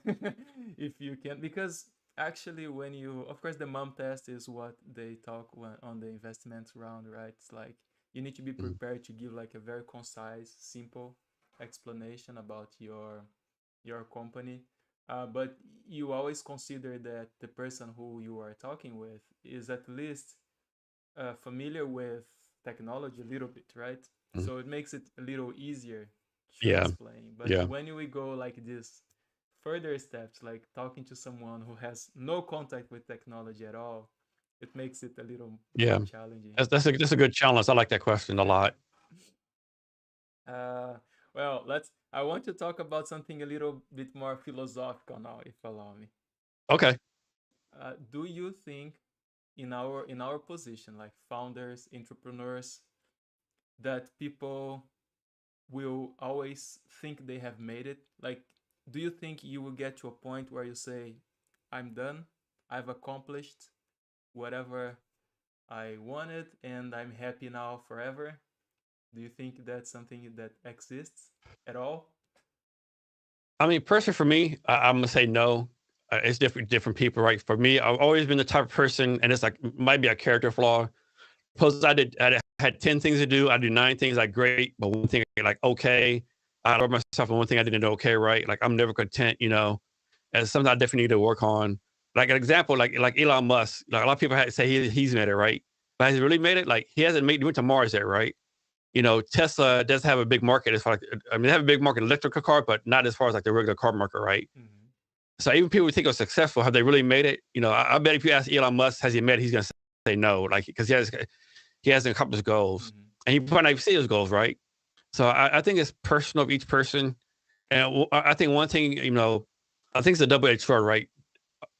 if you can, because actually when you, of course, the mom test is what they talk on the investment round, right? It's like you need to be Mhm. prepared to give like a very concise, simple explanation about your company. But you always consider that the person who you are talking with is at least familiar with technology a little bit, right? Mhm. So it makes it a little easier to Yeah, explain. But yeah, when we go like this further steps, like talking to someone who has no contact with technology at all, it makes it a little yeah. more challenging. That's a good challenge. I like that question a lot. uh, well, I want to talk about something a little bit more philosophical now, if allow me. Okay. Do you think in our position, like founders, entrepreneurs, that people will always think they have made it? Like, do you think you will get to a point where you say, I'm done, I've accomplished whatever I wanted, and I'm happy now forever? Do you think that's something that exists at all? I mean, personally, for me, I'm gonna say no. It's different people, right? For me, I've always been the type of person, and it's like might be a character flaw. Suppose I had 10 things to do. I do 9 things like great, but one thing like okay. I love myself, and one thing I didn't do okay, right? Like I'm never content, and something I definitely need to work on. Like an example, like Elon Musk. Like a lot of people say he's made it, right? But has he really made it? Like he hasn't made. He went to Mars yet, right? Tesla does have a big market as far like I mean, they have a big market electrical car, but not as far as like the regular car market, right? Mm-hmm. So even people who think are successful, have they really made it? I bet if you ask Elon Musk, has he made it? He's gonna say no, like because he hasn't accomplished goals, Mm-hmm. and he probably not even see his goals, right? So I think it's personal of each person, and I think one thing, I think it's a double edged sword, right?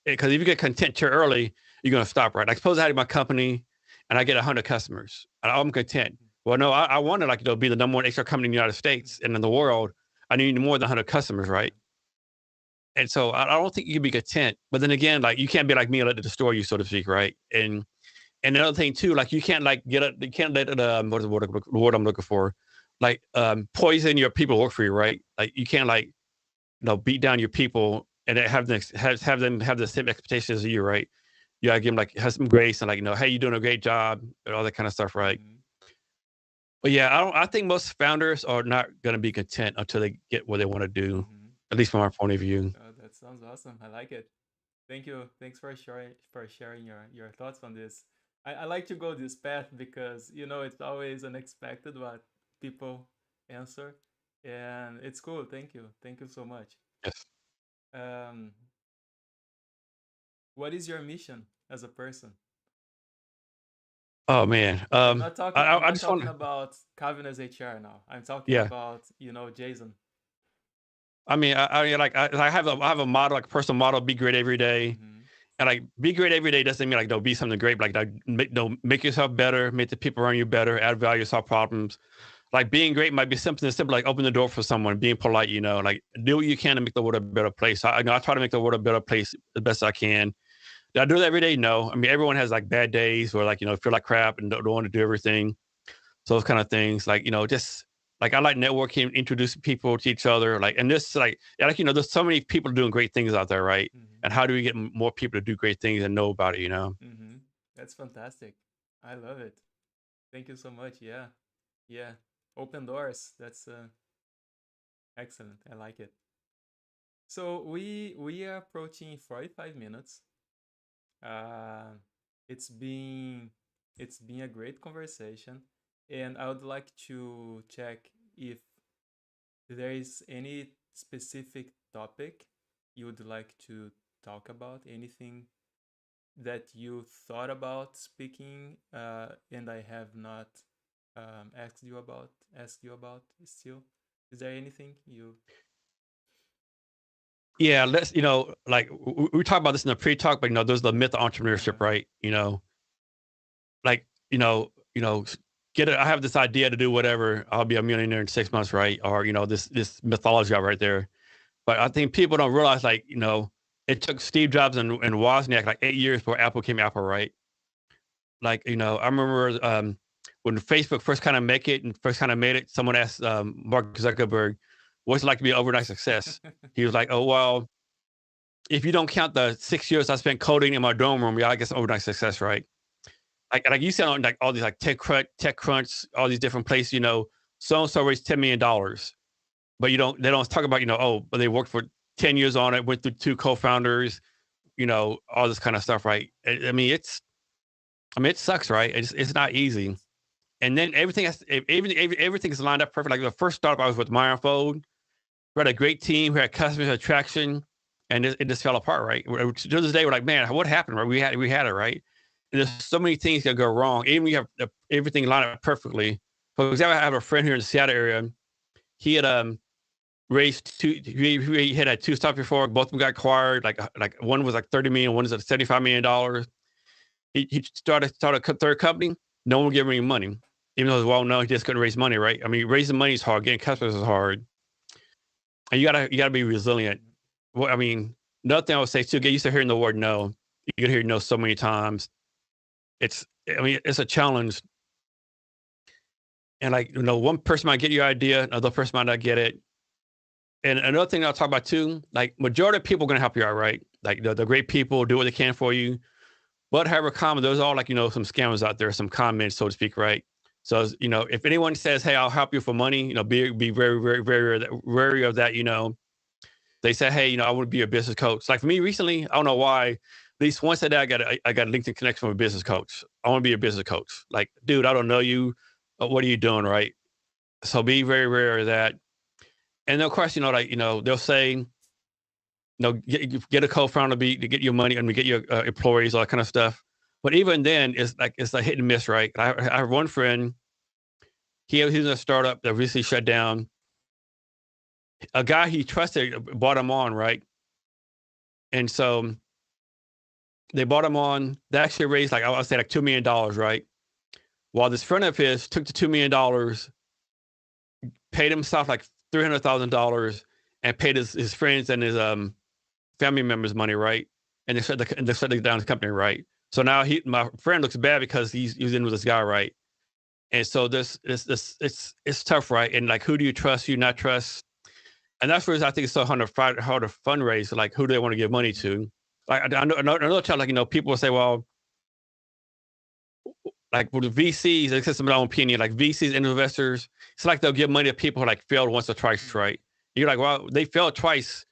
Because if you get content too early, you're gonna stop, right? Like suppose I had my company and I get 100 customers, and I'm content. Well, no, I want to be the number one HR company in the United States and in the world. I need more than 100 customers, Yeah. right? And so I don't think you can be content. But then again, like you can't be like me and let it destroy you, so to speak, right? And another thing too, like you can't like you can't let it what is the word I'm looking for, like poison your people who work for you, right? Like you can't like beat down your people and then have them have the same expectations as you, right? You gotta give them like have some grace and like hey, you're doing a great job and all that kind of stuff, right? Mm-hmm. But yeah, I think most founders are not gonna be content until they get what they want to do, Mm-hmm. at least from our point of view. Oh, that sounds awesome. I like it. Thank you. Thanks for sharing your thoughts on this. I like to go this path because it's always unexpected what people answer, and it's cool. Thank you. Thank you so much. Yes. Um, what is your mission as a person? Oh man. I'm not talking. I'm I not just want talking to. about Calvin as HR now. I'm talking Yeah. about Jason. I mean, I have a model, like a personal model, be great every day. Mm-hmm. And like be great every day doesn't mean like don't be something great, but like make yourself better, make the people around you better, add value, solve problems. Like being great might be something as simple like open the door for someone, being polite, like do what you can to make the world a better place. I try to make the world a better place the best I can. Do I do that every day? No. I mean, everyone has like bad days where like, feel like crap and don't want to do everything. So those kind of things, like, just like I like networking, introducing people to each other. Like, and this, like, yeah, like, there's so many people doing great things out there, right? Mm-hmm. And how do we get more people to do great things and know about it? Mm-hmm. That's fantastic. I love it. Thank you so much. Yeah. Yeah. Open doors. That's excellent. I like it. So we are approaching 45 minutes. Uh, it's been it's been a great conversation, and I would like to check if there is any specific topic you would like to talk about. Anything that you thought about speaking, and I have not asked you about still. Is there anything you? Yeah, let's, like we talked about this in the pre-talk, but there's the myth of entrepreneurship, Uh-huh. right? Like, get it. I have this idea to do whatever. I'll be a millionaire in 6 months, right? Or, this mythology out right there. But I think people don't realize, like, it took Steve Jobs and Wozniak like 8 years before Apple came Apple, right? Like, I remember when Facebook first kind of make it and first kind of made it, someone asked Mark Zuckerberg, what's it like to be an overnight success? He was like, oh, well, if you don't count the 6 years I spent coding in my dorm room, yeah, I guess overnight success, right? Like you said on like all these like TechCrunch, all these different places, so and so raised $10 million, but they don't talk about but they worked for 10 years on it, went through two co-founders, all this kind of stuff, right? It sucks, right? It's not easy. And then everything's lined up perfect. Like the first startup I was with, Mindfold, we had a great team, we had customers, had traction, and it just fell apart, right? To this day, we're like, man, what happened? Right? We had it, right? And there's so many things that go wrong. Even when you have everything lined up perfectly. For example, I have a friend here in the Seattle area. He had raised two. He had two stocks before. Both of them got acquired. Like one was like 30 million, one is at $75 million. He started a third company. No one would give him any money, even though it was well known he just couldn't raise money, right? I mean, raising money is hard. Getting customers is hard, and you gotta be resilient. Mhm. Well, I mean, another thing I would say too, get used to hearing the word no. You can hear no so many times. It's I mean, it's a challenge. And like, one person might get your idea, another person might not get it. And another thing I'll talk about too, like majority of people are going to help you out, right? Like the great people do what they can for you. But however common, there's all like, some scammers out there, some comments, so to speak, right? So, if anyone says, hey, I'll help you for money, be very, very, very wary of that, they say, hey, I want to be a business coach. Like for me recently, I don't know why, at least once a day, I got a LinkedIn connection from a business coach. I want to be a business coach. Like, dude, I don't know you. What are you doing, right? So be very wary of that. And of course, like, they'll say, get a co-founder to get your money and to get your employees, all that kind of stuff. But even then, it's like hit and miss, right? I have one friend. He was in a startup that recently shut down. A guy he trusted bought him on, right? And so they bought him on. They actually raised like I would say like $2 million, right? While this friend of his took the $2 million, paid himself like $300,000, and paid his friends and his family members money, right? And they shut down his company, right? So now my friend looks bad because he's in with this guy, right? And so it's tough, right? And like, who do you trust? Who you not trust? And that's where I think it's so hard to fundraise. Like, who do they want to give money to? Like, I know another time, like, people will say, well, like with the VCs, it's just my own opinion. Like VCs and investors, it's like they'll give money to people who like failed once or twice, right? You're like, well, they failed twice.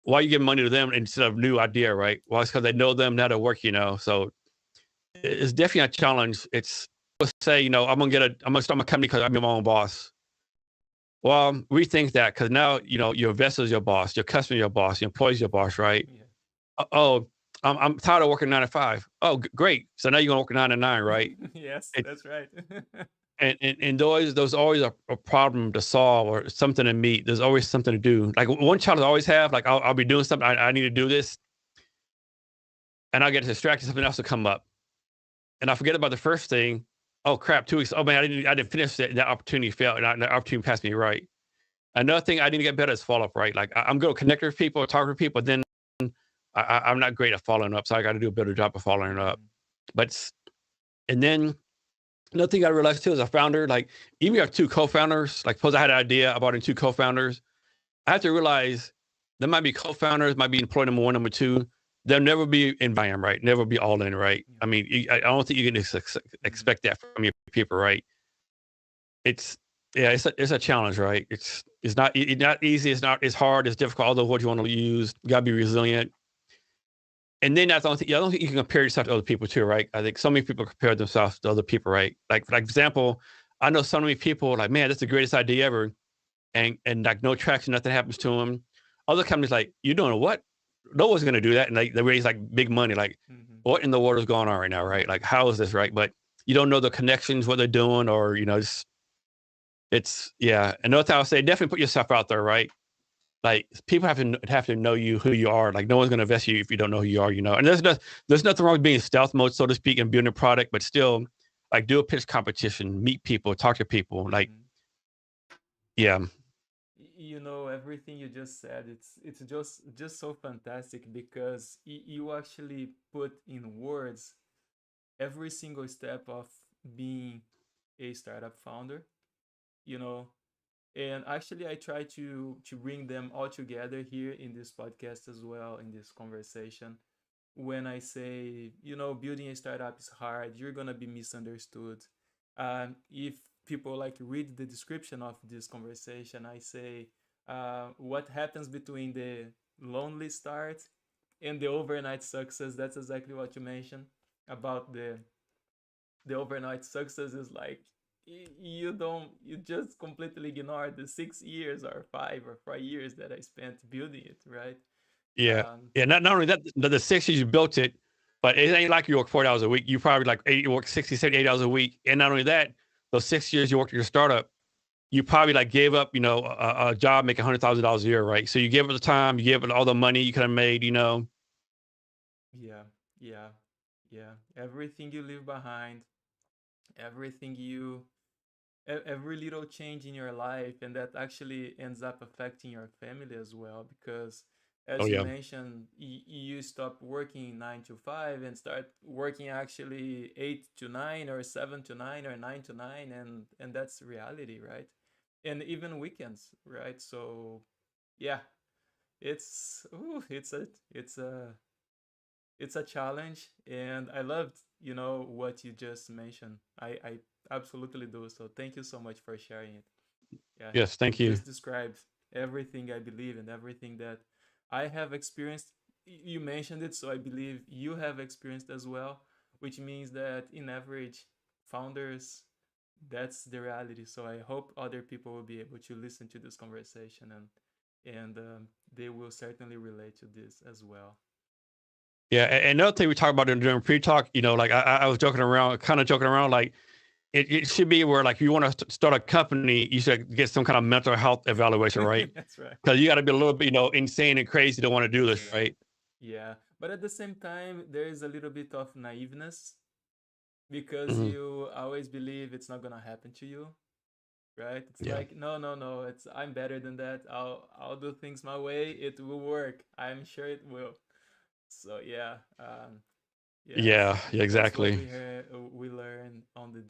Why you give money to them instead of new idea, right? Well, it's because they know them, now to work, So it's definitely a challenge. It's say, I'm gonna start my company because I'm my own boss. Well, rethink that because now, your investor's your boss, your customer your boss, your employee's your boss, right? Yeah. Oh, I'm tired of working 9 to 5. Oh, great. So now you're gonna work 9 to 9, right? Yes, It's that's right. and those always a problem to solve or something to meet. There's always something to do. Like one challenge I always have, like I'll be doing something, I need to do this, and I'll get distracted, something else will come up. And I forget about the first thing. Oh crap, 2 weeks. Oh man, I didn't finish that. That opportunity failed, and the opportunity passed me, right? Another thing I need to get better is follow up, right? Like I'm good at connecting with people, talking to people, then I'm not great at following up, so I got to do a better job of following up. Mhm. But and then another thing I realized too as a founder, like even if you have two co-founders, like suppose I had an idea, I brought in two co-founders, I have to realize there might be co-founders, might be employee number one, number two. They'll never be in buy-in, right? Never be all in, right? Yeah. I mean, I don't think you can Mhm. expect that from your people, right? It's yeah, it's a challenge, right? It's not easy. It's hard. It's difficult. All the words you want to use, you gotta be resilient. And then I don't think you can compare yourself to other people too, right? I think so many people compare themselves to other people, right? Like example, I know so many people like, man, that's the greatest idea ever, and like no traction, nothing happens to them. Other companies like, you doing what? No one's gonna do that, and they raise like big money. Like, Mhm. what in the world is going on right now, right? Like, how is this right? But you don't know the connections, what they're doing, or it's yeah. Another thing I'll say, definitely put yourself out there, right? Like people have to know you who you are. Like no one's gonna invest in you if you don't know who you are. And there's nothing wrong with being stealth mode, so to speak, and building a product, but still, like do a pitch competition, meet people, talk to people. Like Mhm. yeah, Everything you just said, it's just so fantastic because you actually put in words every single step of being a startup founder. You know, and actually I try to bring them all together here in this podcast as well, in this conversation. When I say, building a startup is hard, you're gonna be misunderstood. If people like read the description of this conversation, I say, what happens between the lonely start and the overnight success. That's exactly what you mentioned about the overnight success. Is like, you just completely ignore the 6 years or 5 or 4 years that I spent building it, right? yeah, um yeah. Not only that, the 6 years you built it, but it ain't like you work 40 hours a week. You probably like you work 60, 70, 8 hours a week, and not only that, those 6 years you worked at your startup, you probably like gave up, a job making $100,000 a year, right? So you gave it the time, you gave it all the money you could have made. yeah, yeah, yeah, everything you leave behind, everything every little change in your life, and that actually ends up affecting your family as well, because Oh As you yeah. mentioned, you stop working 9 to 5 and start working actually 8 to 9 or 7 to 9 or 9 to 9, and that's reality, right? And even weekends, right? So yeah, it's a it's a challenge, and I loved what you just mentioned. I absolutely do. So thank you so much for sharing it. Yeah, Yes, you thank you. just described everything I believe and everything that I have experienced. You mentioned it, so I believe you have experienced as well, which means that in average, founders, that's the reality. So I hope other people will be able to listen to this conversation, and they will certainly relate to this as well. Yeah, and another thing we talked about during pre-talk, like I was joking around, kind of joking around, like it should be where like you want to start a company, you should get some kind of mental health evaluation, right? That's right. Because you got to be a little bit, insane and crazy to want to do That's this, right. right? Yeah, but at the same time, there is a little bit of naiveness because Hmm. you always believe it's not gonna happen to you, right? It's Yeah, like, no, no, no, it's I'm better than that. I'll do things my way. It will work. I'm sure it will. So yeah, yes, yeah, that's what exactly. we learn on the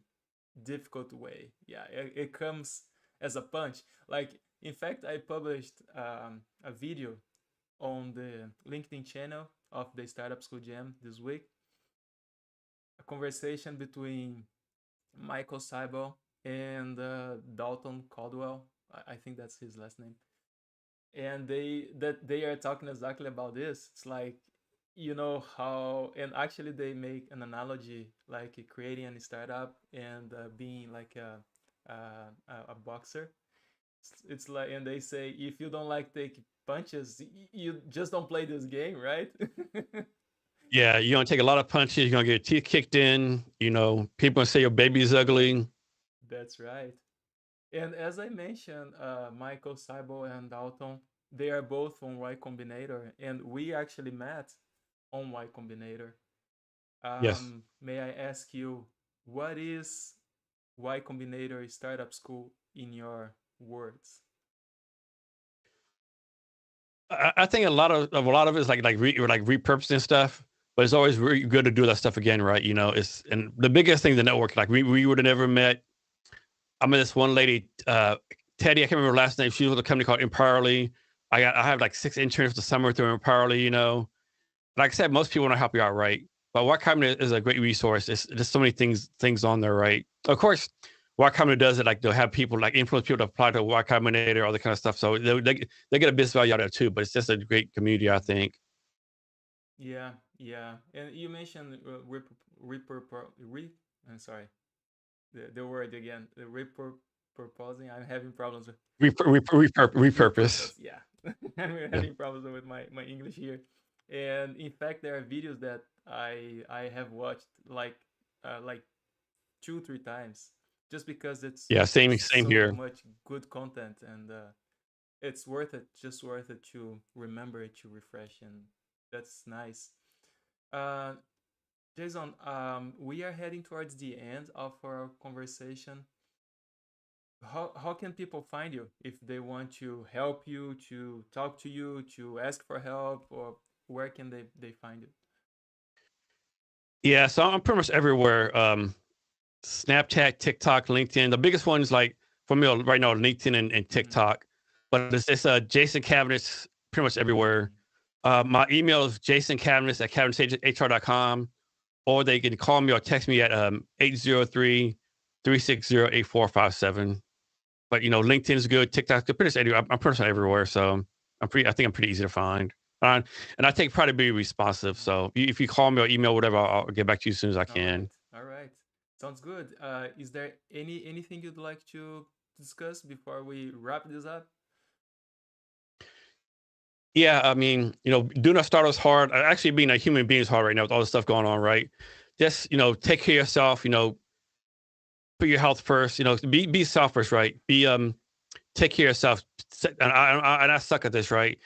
difficult way. Yeah, it comes as a punch. Like in fact, I published a video on the LinkedIn channel of the Startup School Jam this week. A conversation between Michael Seibel and Dalton Caldwell. I think that's his last name. And they are talking exactly about this. It's like how, and actually they make an analogy like creating a startup and being like a boxer. It's like, and they say if you don't like take punches, you just don't play this game, right? Yeah, you're gonna take a lot of punches. You're gonna get your teeth kicked in. People gonna say your baby's ugly. That's right. And as I mentioned, Michael Seibel and Dalton, they are both on Y Combinator, and we actually met on Y Combinator. Yes. May I ask you, what is Y Combinator Startup School in your words? I think a lot of it is like repurposing stuff, but it's always really good to do that stuff again, right? It's and the biggest thing the network, like we would have never met. I met this one lady, Teddy. I can't remember her last name. She was with a company called Empowerly. I have like 6 interns the summer through Empowerly. Like I said, most people want to help you out, right? But Y Combinator is a great resource. It's just so many things on there, right? Of course, Y Combinator does it like they'll have people like influence people to apply to Y Combinator, all that kind of stuff. So they get a business value out of it too. But it's just a great community, I think. Yeah, yeah. And you mentioned I'm sorry, the word again, the repurposing. I'm having problems with Repurpose. repurpose. Yeah, I'm Yeah. having problems with my English here. And in fact, there are videos that I have watched like 2 3 times just because Yeah. it's Same so here. much good content, and it's worth it, just worth it to remember it, to refresh, and that's nice. uh Jason, we are heading towards the end of our conversation. How can people find you if they want to help you, to talk to you, to ask for help, or where can they find you? Yeah. So I'm pretty much everywhere. Snapchat, TikTok, LinkedIn. The biggest ones like for me right now are LinkedIn and Mm-hmm. TikTok. But it's Jason Cabinets pretty much everywhere. Mm-hmm. My email is jasoncabinets@cabinetshr.com, or they can call me or text me at 803 But LinkedIn is good, TikTok's good, pretty much anywhere. I'm pretty much everywhere, so I think I'm pretty easy to find. And I take pride to be responsive. So if you call me or email, whatever, I'll get back to you as soon as I All right, can. all right, sounds good. Is there anything you'd like to discuss before we wrap this up? Yeah, I mean, doing a startup is hard. Actually, being a human being is hard right now with all the stuff going on, right? Just take care of yourself. Put your health first. Be selfish, right? Take care of yourself. And I suck at this, right?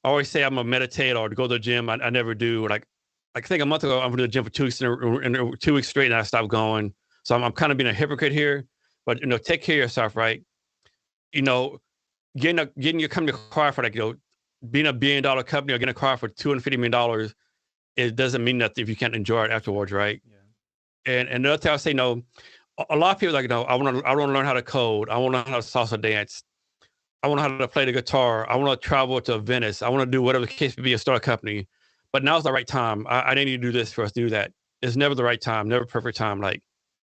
I always say I'm gonna meditate or to go to the gym. I never do. Like I think a month ago, I went to the gym for 2 weeks in 2 weeks straight, and I stopped going. So I'm kind of being a hypocrite here. But take care of yourself, right? You know, getting your company car for like being a $1 billion company or getting a car for $250 million, it doesn't mean nothing if you can't enjoy it Sure. afterwards, right? Yeah. And another thing I say, no, a lot of people like, no, I want to learn how to code. I want to learn how to salsa dance. I want to know how to play the guitar. I want to travel to Venice. I want to do whatever the case may be, a start a company. But now's the right time. I didn't need to do this for us to do that. It's never the right time, never perfect time. Like,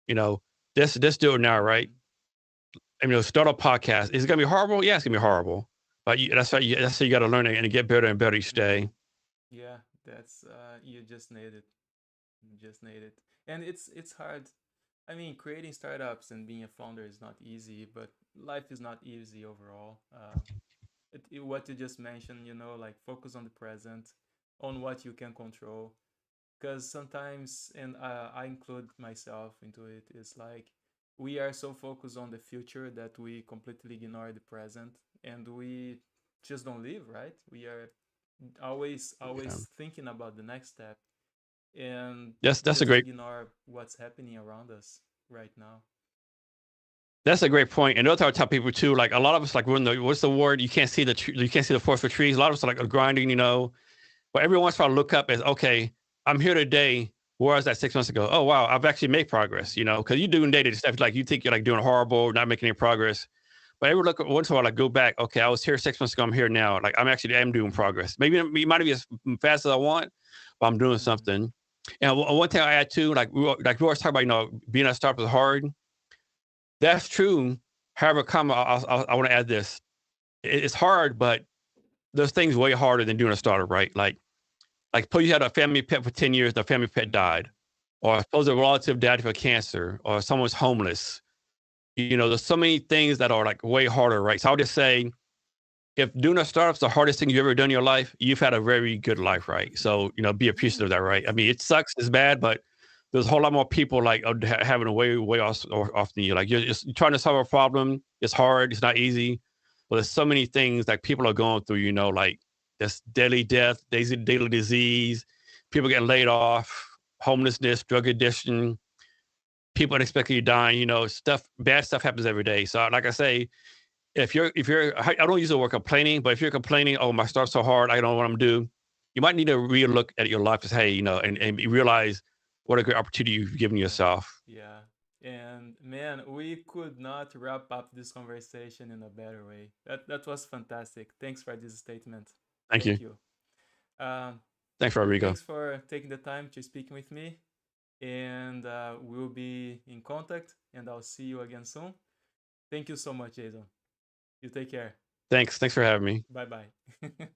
you know, let's do it now, right? Mhm. And start a podcast. Is it gonna be horrible? Yeah, it's gonna be horrible. But that's how you got to learn it and get better and better each Mhm. day. Yeah, that's you just nailed it. You just nailed it. And it's hard. I mean, creating startups and being a founder is not easy, but life is not easy overall. What you just mentioned, like focus on the present, on what you can control. Because sometimes, and I include myself into it, is like we are so focused on the future that we completely ignore the present, and we just don't live, right? We are Yeah. always thinking about the next step, and That's a just great ignore what's happening around us right now. That's a great point. And another thing I tell people too, like a lot of us, like we're in the what's the word? You can't see you can't see the forest for trees. A lot of us are like are grinding, But every once in a while, I look up as okay, I'm here today. Where was that 6 months ago? Oh wow, I've actually made progress. Mm-hmm. Because you're doing day-to-day stuff. Like you think you're like doing horrible, not making any progress. But every look once in a while, like go back. Okay, I was here 6 months ago. I'm here now. Like I'm doing progress. Maybe it might not be as fast as I want, but I'm doing Mm-hmm. something. And one thing I add too, like we always talk about, being a startup is hard. That's true. However, I want to add this. It's hard, but there's things way harder than doing a startup, right? Like suppose you had a family pet for 10 years, the family pet Mm-hmm. died. Or suppose a relative died of cancer, or someone's homeless. There's so many things that are like way harder, right? So I'll just say, if doing a startup's the hardest thing you've ever done in your life, you've had a very good life, right? So, be appreciative of that, right? I mean, it sucks, it's bad, but there's a whole lot more people like having a way off than you. Like you're trying to solve a problem. It's hard. It's not easy. But there's so many things that people are going through. Like this daily death, daily disease, people getting laid off, homelessness, drug addiction, people unexpectedly dying. Bad stuff happens every day. So, like I say, if you're I don't use the word complaining, but if you're complaining, oh, my stuff's so hard, I don't know what I'm doing, you might need to relook at your life as, hey, and you realize what a great opportunity you've given Yeah, yourself. yeah. And man, we could not wrap up this conversation in a better way. That was fantastic. Thanks for this statement. Thank Thank you. you. Um, Thanks, Rodrigo. Thanks for taking the time to speak with me. And we'll be in contact, and I'll see you again soon. Thank you so much, Jason. You take care. Thanks for having me. Bye bye.